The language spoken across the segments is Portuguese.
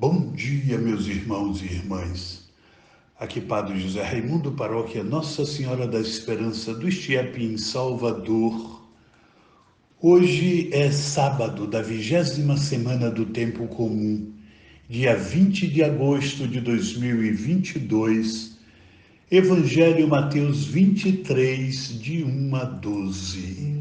Bom dia, meus irmãos e irmãs. Aqui Padre José Raimundo, paróquia Nossa Senhora da Esperança do Estiep, em Salvador. Hoje é sábado da 20ª semana do Tempo Comum, dia 20 de agosto de 2022. Evangelho Mateus 23, de 1 a 12.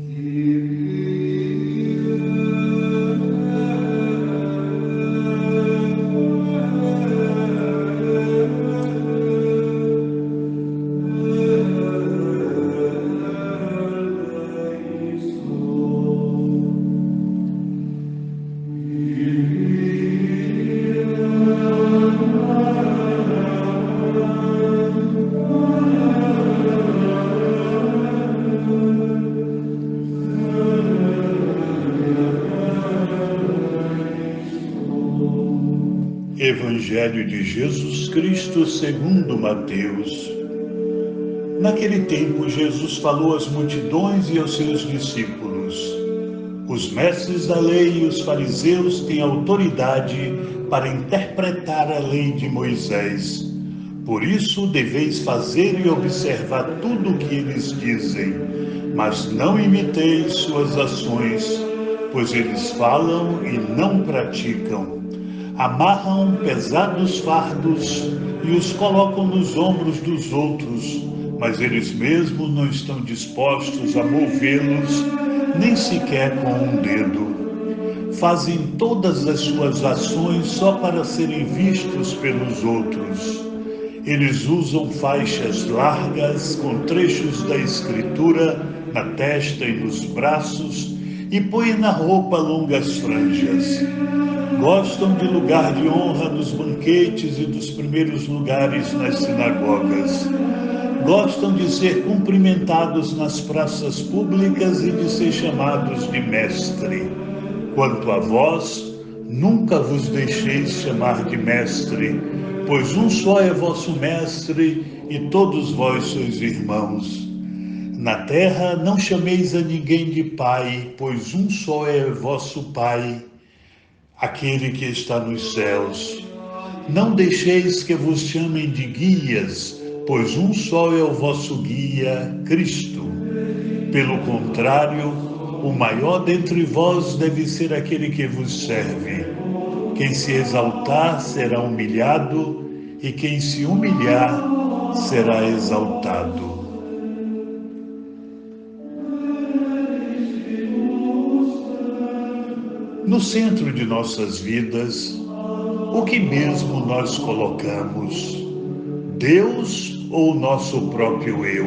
Evangelho de Jesus Cristo segundo Mateus. Naquele tempo, Jesus falou às multidões e aos seus discípulos: Os mestres da lei e os fariseus têm autoridade para interpretar a lei de Moisés. Por isso, deveis fazer e observar tudo o que eles dizem, mas não imiteis suas ações, pois eles falam e não praticam. Amarram pesados fardos e os colocam nos ombros dos outros, mas eles mesmos não estão dispostos a movê-los, nem sequer com um dedo. Fazem todas as suas ações só para serem vistos pelos outros. Eles usam faixas largas com trechos da Escritura na testa e nos braços e põem na roupa longas franjas. Gostam de lugar de honra nos banquetes e dos primeiros lugares nas sinagogas. Gostam de ser cumprimentados nas praças públicas e de ser chamados de mestre. Quanto a vós, nunca vos deixeis chamar de mestre, pois um só é vosso mestre e todos vós sois irmãos. Na terra não chameis a ninguém de pai, pois um só é vosso Pai, aquele que está nos céus. Não deixeis que vos chamem de guias, pois um só é o vosso guia, Cristo. Pelo contrário, o maior dentre vós deve ser aquele que vos serve. Quem se exaltar será humilhado, e quem se humilhar será exaltado. No centro de nossas vidas, o que mesmo nós colocamos? Deus ou nosso próprio eu?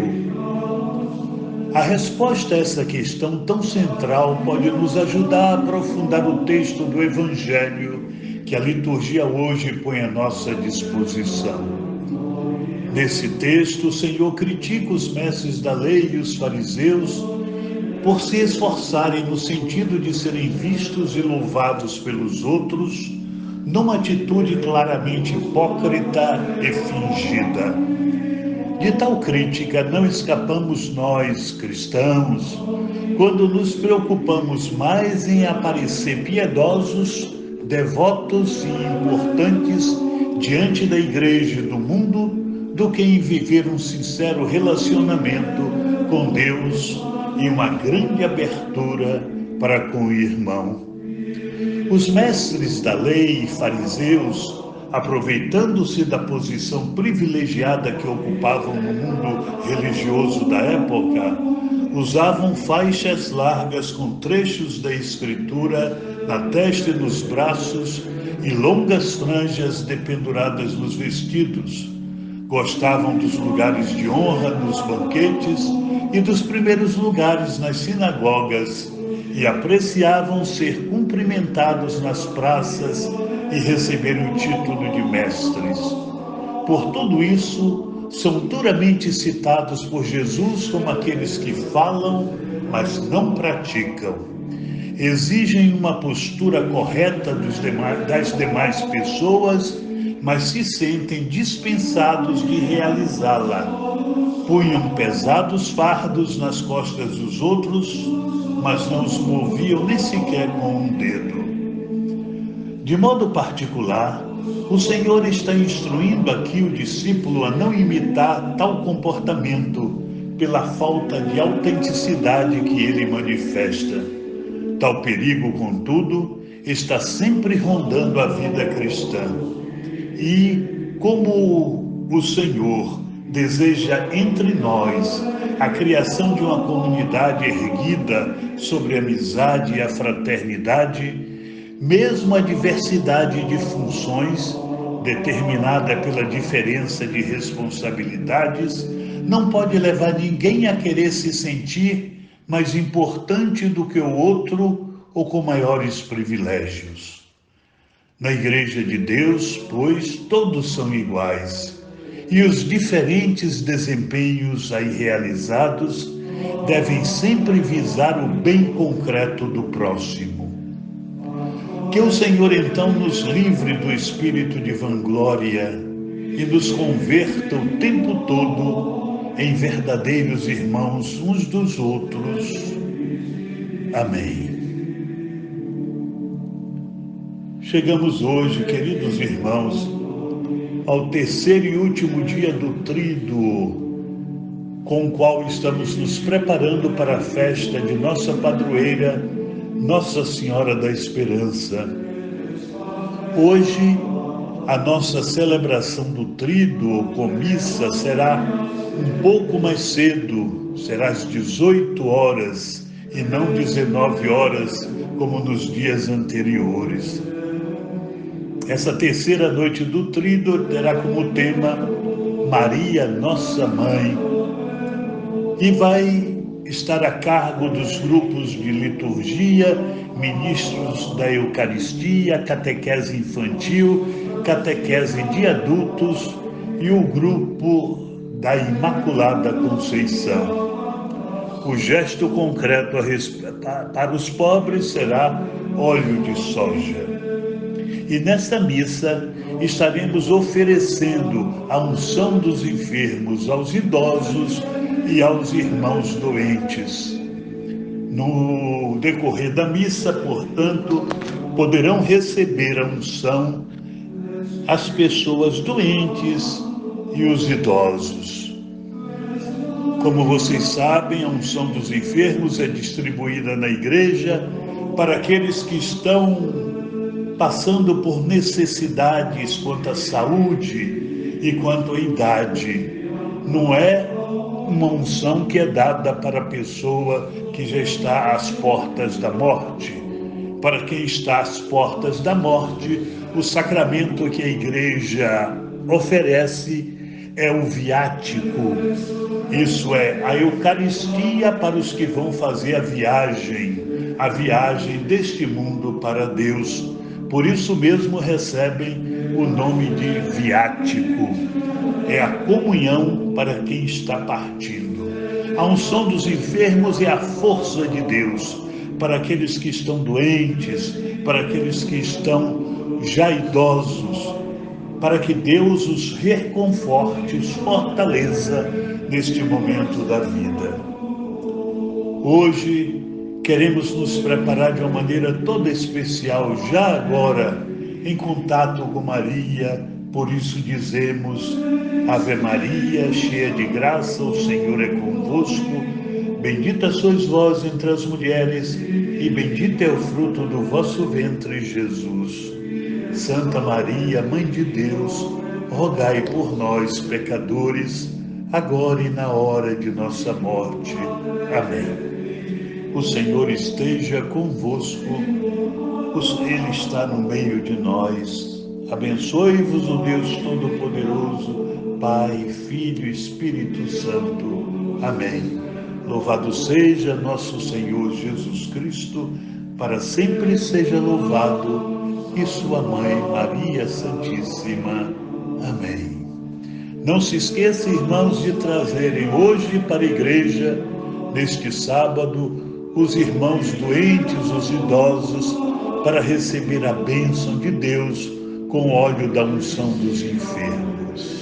A resposta a essa questão tão central pode nos ajudar a aprofundar o texto do Evangelho que a liturgia hoje põe à nossa disposição. Nesse texto, o Senhor critica os mestres da lei e os fariseus por se esforçarem no sentido de serem vistos e louvados pelos outros, numa atitude claramente hipócrita e fingida. De tal crítica não escapamos nós, cristãos, quando nos preocupamos mais em aparecer piedosos, devotos e importantes diante da igreja e do mundo, do que em viver um sincero relacionamento com Deus e uma grande abertura para com o irmão. Os mestres da lei e fariseus, aproveitando-se da posição privilegiada que ocupavam no mundo religioso da época, usavam faixas largas com trechos da Escritura na testa e nos braços e longas franjas dependuradas nos vestidos. Gostavam dos lugares de honra nos banquetes e dos primeiros lugares nas sinagogas, e apreciavam ser cumprimentados nas praças e receberem o título de mestres. Por tudo isso, são duramente citados por Jesus como aqueles que falam, mas não praticam. Exigem uma postura correta das demais pessoas, mas se sentem dispensados de realizá-la. Punham pesados fardos nas costas dos outros, mas não os moviam nem sequer com um dedo. De modo particular, O Senhor está instruindo aqui o discípulo a não imitar tal comportamento pela falta de autenticidade que ele manifesta. Tal perigo, contudo, está sempre rondando a vida cristã. E como o Senhor deseja entre nós a criação de uma comunidade erguida sobre a amizade e a fraternidade, mesmo a diversidade de funções, determinada pela diferença de responsabilidades, não pode levar ninguém a querer se sentir mais importante do que o outro ou com maiores privilégios. Na Igreja de Deus, pois, todos são iguais, e os diferentes desempenhos aí realizados devem sempre visar o bem concreto do próximo. Que o Senhor então nos livre do espírito de vanglória e nos converta o tempo todo em verdadeiros irmãos uns dos outros. Amém. Chegamos hoje, queridos irmãos, ao terceiro e último dia do Tríduo, com o qual estamos nos preparando para a festa de nossa padroeira, Nossa Senhora da Esperança. Hoje, a nossa celebração do Tríduo com missa será um pouco mais cedo, será às 18 horas e não 19 horas, como nos dias anteriores. Essa terceira noite do Tríduo terá como tema Maria, Nossa Mãe, e vai estar a cargo dos grupos de liturgia, ministros da Eucaristia, catequese infantil, catequese de adultos e o grupo da Imaculada Conceição. O gesto concreto para os pobres será óleo de soja. E nesta missa estaremos oferecendo a unção dos enfermos aos idosos e aos irmãos doentes. No decorrer da missa, portanto, poderão receber a unção as pessoas doentes e os idosos. Como vocês sabem, a unção dos enfermos é distribuída na igreja para aqueles que estão passando por necessidades quanto à saúde e quanto à idade. Não é uma unção que é dada para a pessoa que já está às portas da morte. Para quem está às portas da morte, o sacramento que a igreja oferece é o viático. Isso é a Eucaristia para os que vão fazer a viagem deste mundo para Deus. Por isso mesmo recebem o nome de viático. É a comunhão para quem está partindo. A unção dos enfermos é a força de Deus para aqueles que estão doentes, para aqueles que estão já idosos, para que Deus os reconforte, os fortaleça neste momento da vida. Hoje, queremos nos preparar de uma maneira toda especial, já agora, em contato com Maria. Por isso dizemos: Ave Maria, cheia de graça, o Senhor é convosco. Bendita sois vós entre as mulheres, e bendito é o fruto do vosso ventre, Jesus. Santa Maria, Mãe de Deus, rogai por nós, pecadores, agora e na hora de nossa morte. Amém. O Senhor esteja convosco, Ele está no meio de nós. Abençoe-vos o Deus Todo-Poderoso, Pai, Filho e Espírito Santo. Amém. Louvado seja nosso Senhor Jesus Cristo, para sempre seja louvado, e sua Mãe, Maria Santíssima. Amém. Não se esqueça, irmãos, de trazerem hoje para a igreja, neste sábado, os irmãos doentes, os idosos, para receber a bênção de Deus com o óleo da unção dos enfermos.